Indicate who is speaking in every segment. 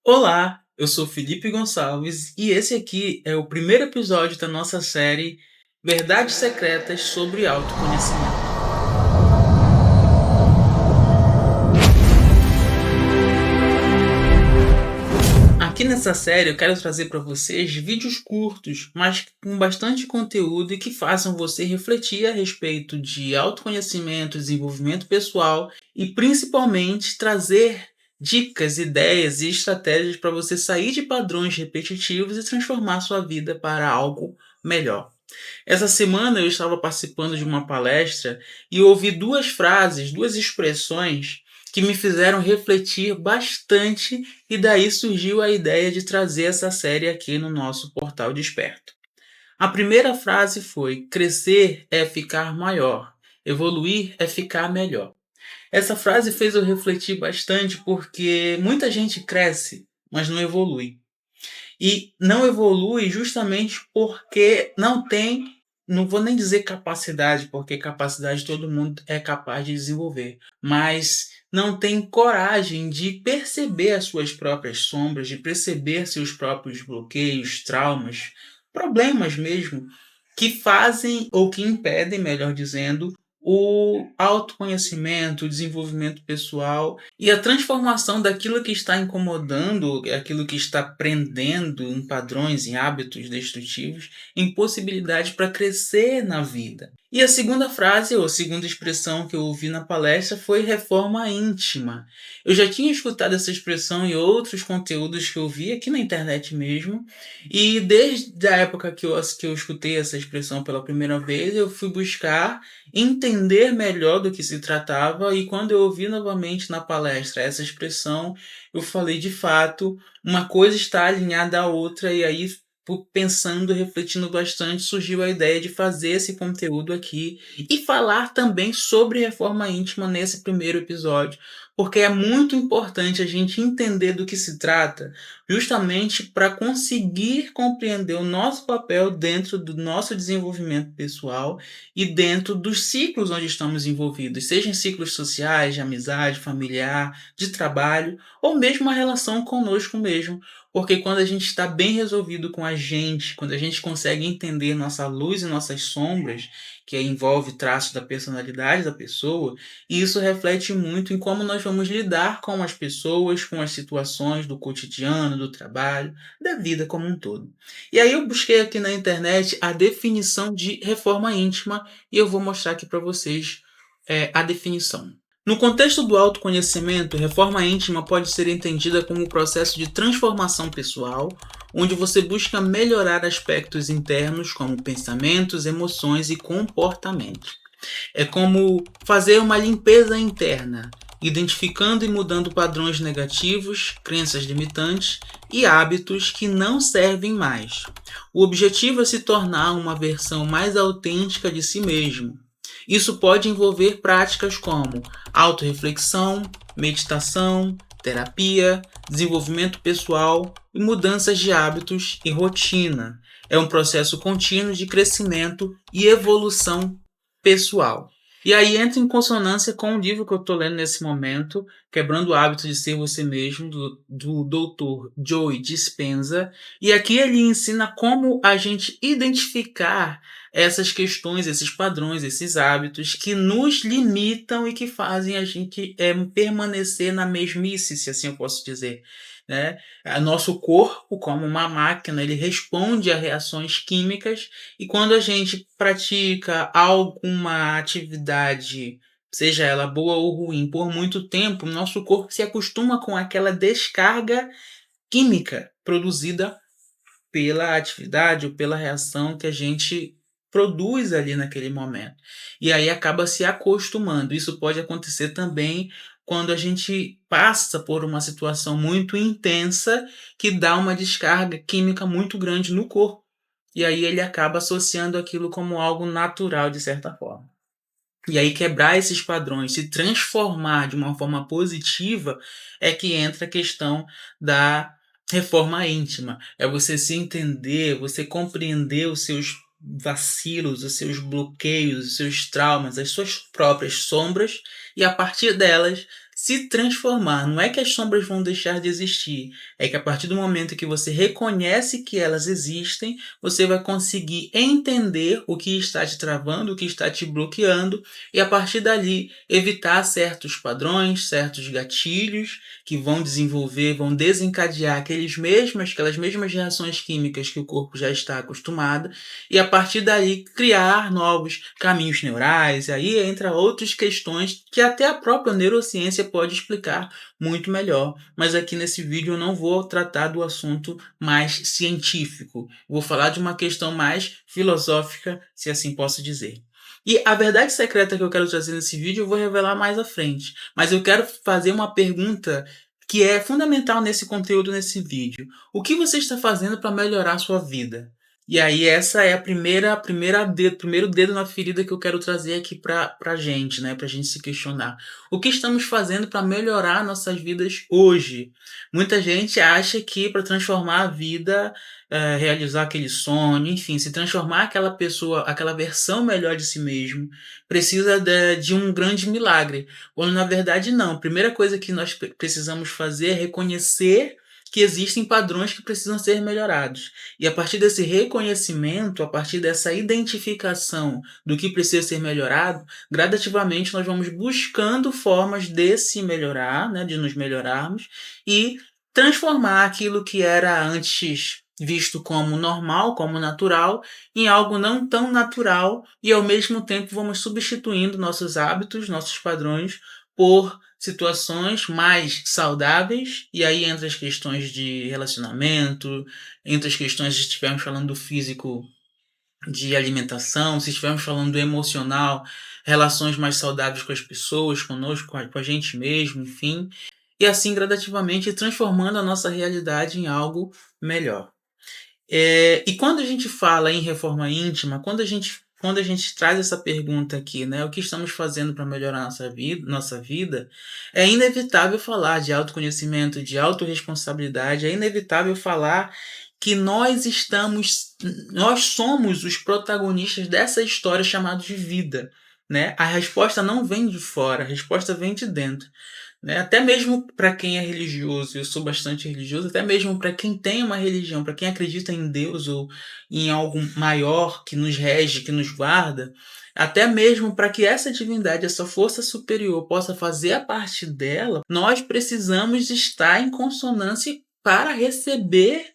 Speaker 1: Olá, eu sou Felipe Gonçalves e esse aqui é o primeiro episódio da nossa série Verdades Secretas sobre Autoconhecimento. Aqui nessa série eu quero trazer para vocês vídeos curtos, mas com bastante conteúdo e que façam você refletir a respeito de autoconhecimento, desenvolvimento pessoal e principalmente trazer dicas, ideias e estratégias para você sair de padrões repetitivos e transformar sua vida para algo melhor. Essa semana eu estava participando de uma palestra e ouvi duas frases, duas expressões que me fizeram refletir bastante e daí surgiu a ideia de trazer essa série aqui no nosso Portal Desperto. A primeira frase foi: crescer é ficar maior, evoluir é ficar melhor. Essa frase fez eu refletir bastante porque muita gente cresce, mas não evolui. E não evolui justamente porque não tem, não vou nem dizer capacidade, porque capacidade todo mundo é capaz de desenvolver, mas não tem coragem de perceber as suas próprias sombras, de perceber seus próprios bloqueios, traumas, problemas mesmo, que fazem ou que impedem, melhor dizendo, o autoconhecimento, o desenvolvimento pessoal e a transformação daquilo que está incomodando, aquilo que está prendendo em padrões, em hábitos destrutivos, em possibilidade para crescer na vida. E a segunda frase, ou a segunda expressão que eu ouvi na palestra foi reforma íntima. Eu já tinha escutado essa expressão em outros conteúdos que eu vi aqui na internet mesmo, e desde a época que eu escutei essa expressão pela primeira vez, eu fui buscar entender melhor do que se tratava, e quando eu ouvi novamente na palestra essa expressão, eu falei de fato, uma coisa está alinhada à outra, e aí pensando, refletindo bastante, surgiu a ideia de fazer esse conteúdo aqui e falar também sobre reforma íntima nesse primeiro episódio, porque é muito importante a gente entender do que se trata, justamente para conseguir compreender o nosso papel dentro do nosso desenvolvimento pessoal e dentro dos ciclos onde estamos envolvidos, seja em ciclos sociais, de amizade, familiar, de trabalho, ou mesmo a relação conosco mesmo. Porque quando a gente está bem resolvido com a gente, quando a gente consegue entender nossa luz e nossas sombras, que envolve traços da personalidade da pessoa, e isso reflete muito em como nós vamos lidar com as pessoas, com as situações do cotidiano, do trabalho, da vida como um todo. E aí eu busquei aqui na internet a definição de reforma íntima e eu vou mostrar aqui para vocês a definição. No contexto do autoconhecimento, reforma íntima pode ser entendida como um processo de transformação pessoal, onde você busca melhorar aspectos internos como pensamentos, emoções e comportamentos. É como fazer uma limpeza interna, identificando e mudando padrões negativos, crenças limitantes e hábitos que não servem mais. O objetivo é se tornar uma versão mais autêntica de si mesmo. Isso pode envolver práticas como autorreflexão, meditação, terapia, desenvolvimento pessoal e mudanças de hábitos e rotina. É um processo contínuo de crescimento e evolução pessoal. E aí entra em consonância com o livro que eu estou lendo nesse momento, Quebrando o Hábito de Ser Você Mesmo, do Dr. Joe Dispenza. E aqui ele ensina como a gente identificar essas questões, esses padrões, esses hábitos que nos limitam e que fazem a gente permanecer na mesmice, se assim eu posso dizer. Né? Nosso corpo, como uma máquina, ele responde a reações químicas e quando a gente pratica alguma atividade, seja ela boa ou ruim, por muito tempo, nosso corpo se acostuma com aquela descarga química produzida pela atividade ou pela reação que a gente produz ali naquele momento. E aí acaba se acostumando. Isso pode acontecer também quando a gente passa por uma situação muito intensa que dá uma descarga química muito grande no corpo. E aí ele acaba associando aquilo como algo natural, de certa forma. E aí quebrar esses padrões, se transformar de uma forma positiva, é que entra a questão da reforma íntima. É você se entender, você compreender os seus vacilos, os seus bloqueios, os seus traumas, as suas próprias sombras, e a partir delas se transformar. Não é que as sombras vão deixar de existir, é que a partir do momento que você reconhece que elas existem, você vai conseguir entender o que está te travando, o que está te bloqueando, e a partir dali evitar certos padrões, certos gatilhos que vão desenvolver, vão desencadear aquelas mesmas reações químicas que o corpo já está acostumado, e a partir daí criar novos caminhos neurais. E aí entra outras questões que até a própria neurociência pode explicar muito melhor. Mas aqui nesse vídeo eu não vou tratar do assunto mais científico. Vou falar de uma questão mais filosófica, se assim posso dizer. E a verdade secreta que eu quero trazer nesse vídeo eu vou revelar mais à frente. Mas eu quero fazer uma pergunta que é fundamental nesse conteúdo, nesse vídeo. O que você está fazendo para melhorar a sua vida? E aí essa é primeiro dedo na ferida que eu quero trazer aqui pra gente, né? Pra gente se questionar. O que estamos fazendo para melhorar nossas vidas hoje? Muita gente acha que para transformar a vida, realizar aquele sonho, enfim, se transformar aquela pessoa, aquela versão melhor de si mesmo, precisa de um grande milagre. Quando na verdade não. A primeira coisa que nós precisamos fazer é reconhecer que existem padrões que precisam ser melhorados. E a partir desse reconhecimento, a partir dessa identificação do que precisa ser melhorado, gradativamente nós vamos buscando formas de se melhorar, né, de nos melhorarmos e transformar aquilo que era antes visto como normal, como natural, em algo não tão natural, e ao mesmo tempo vamos substituindo nossos hábitos, nossos padrões por situações mais saudáveis, e aí entra as questões de relacionamento, entre as questões, se estivermos falando do físico, de alimentação, se estivermos falando do emocional, relações mais saudáveis com as pessoas, conosco, com a gente mesmo, enfim, e assim gradativamente transformando a nossa realidade em algo melhor. E quando a gente fala em reforma íntima, quando a gente traz essa pergunta aqui, né, o que estamos fazendo para melhorar nossa vida, é inevitável falar de autoconhecimento, de autorresponsabilidade, é inevitável falar que nós somos os protagonistas dessa história chamada de vida, né? A resposta não vem de fora, a resposta vem de dentro, né? Até mesmo para quem é religioso, eu sou bastante religioso, até mesmo para quem tem uma religião, para quem acredita em Deus ou em algo maior que nos rege, que nos guarda, até mesmo para que essa divindade, essa força superior possa fazer a parte dela, nós precisamos estar em consonância para receber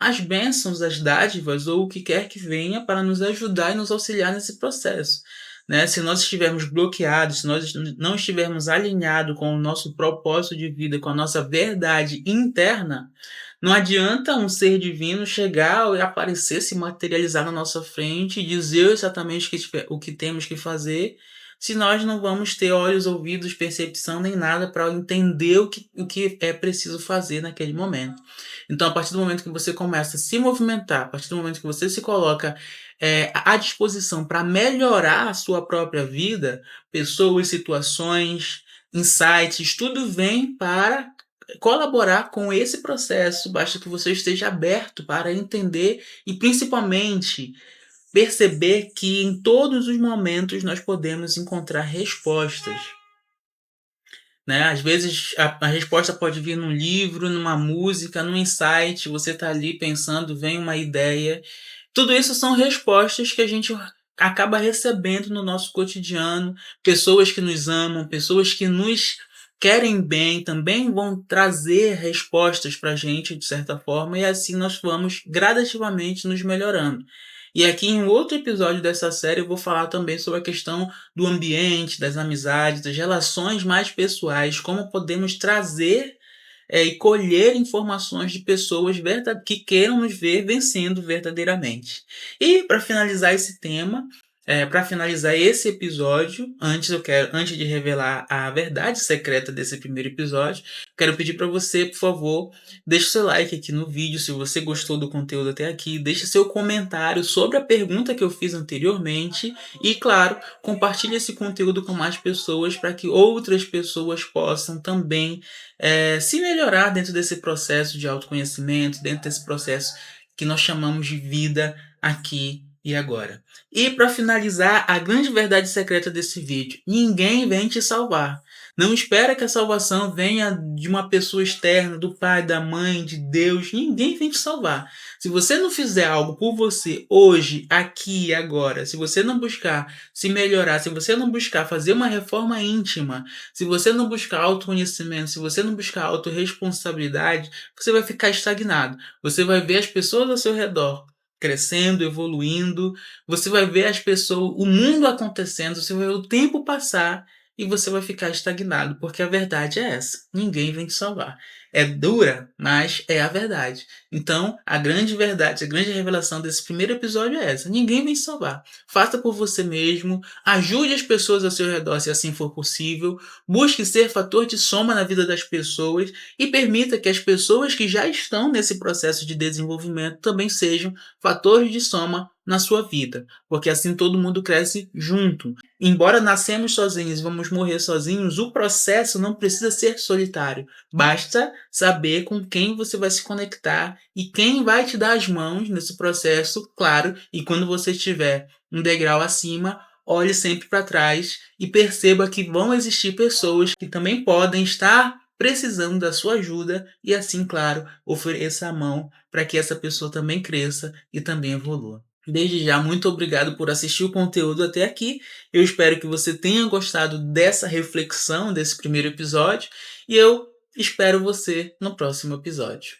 Speaker 1: as bênçãos, as dádivas ou o que quer que venha para nos ajudar e nos auxiliar nesse processo, né? Se nós estivermos bloqueados, se nós não estivermos alinhados com o nosso propósito de vida, com a nossa verdade interna, não adianta um ser divino chegar e aparecer, se materializar na nossa frente e dizer exatamente o que temos que fazer, se nós não vamos ter olhos, ouvidos, percepção nem nada para entender o que é preciso fazer naquele momento. Então, a partir do momento que você começa a se movimentar, a partir do momento que você se coloca à disposição para melhorar a sua própria vida, pessoas, situações, insights, tudo vem para colaborar com esse processo. Basta que você esteja aberto para entender e, principalmente, perceber que em todos os momentos nós podemos encontrar respostas, né? Às vezes a resposta pode vir num livro, numa música, num insight, você está ali pensando, vem uma ideia. Tudo isso são respostas que a gente acaba recebendo no nosso cotidiano. Pessoas que nos amam, pessoas que nos querem bem, também vão trazer respostas para a gente, de certa forma, e assim nós vamos gradativamente nos melhorando. E aqui em outro episódio dessa série eu vou falar também sobre a questão do ambiente, das amizades, das relações mais pessoais, como podemos trazer e colher informações de pessoas que queiram nos ver vencendo verdadeiramente. E para finalizar esse tema, para finalizar esse episódio, antes de revelar a verdade secreta desse primeiro episódio, quero pedir para você, por favor, deixe seu like aqui no vídeo se você gostou do conteúdo até aqui, deixe seu comentário sobre a pergunta que eu fiz anteriormente e, claro, compartilhe esse conteúdo com mais pessoas para que outras pessoas possam também se melhorar dentro desse processo de autoconhecimento, dentro desse processo que nós chamamos de vida aqui e agora. E para finalizar, a grande verdade secreta desse vídeo: ninguém vem te salvar. Não espera que a salvação venha de uma pessoa externa, do pai, da mãe, de Deus. Ninguém vem te salvar. Se você não fizer algo por você hoje, aqui e agora, se você não buscar se melhorar, se você não buscar fazer uma reforma íntima, se você não buscar autoconhecimento, se você não buscar autorresponsabilidade, você vai ficar estagnado. Você vai ver as pessoas ao seu redor crescendo, evoluindo, você vai ver as pessoas, o mundo acontecendo, você vai ver o tempo passar e você vai ficar estagnado, porque a verdade é essa: ninguém vem te salvar. É dura, mas é a verdade. Então, a grande verdade, a grande revelação desse primeiro episódio é essa: ninguém vem te salvar. Faça por você mesmo, ajude as pessoas ao seu redor se assim for possível, busque ser fator de soma na vida das pessoas e permita que as pessoas que já estão nesse processo de desenvolvimento também sejam fatores de soma na sua vida, porque assim todo mundo cresce junto. Embora nascemos sozinhos e vamos morrer sozinhos, o processo não precisa ser solitário. Basta saber com quem você vai se conectar e quem vai te dar as mãos nesse processo, claro. E quando você estiver um degrau acima, olhe sempre para trás e perceba que vão existir pessoas que também podem estar precisando da sua ajuda e assim, claro, ofereça a mão para que essa pessoa também cresça e também evolua. Desde já, muito obrigado por assistir o conteúdo até aqui. Eu espero que você tenha gostado dessa reflexão, desse primeiro episódio, e eu espero você no próximo episódio.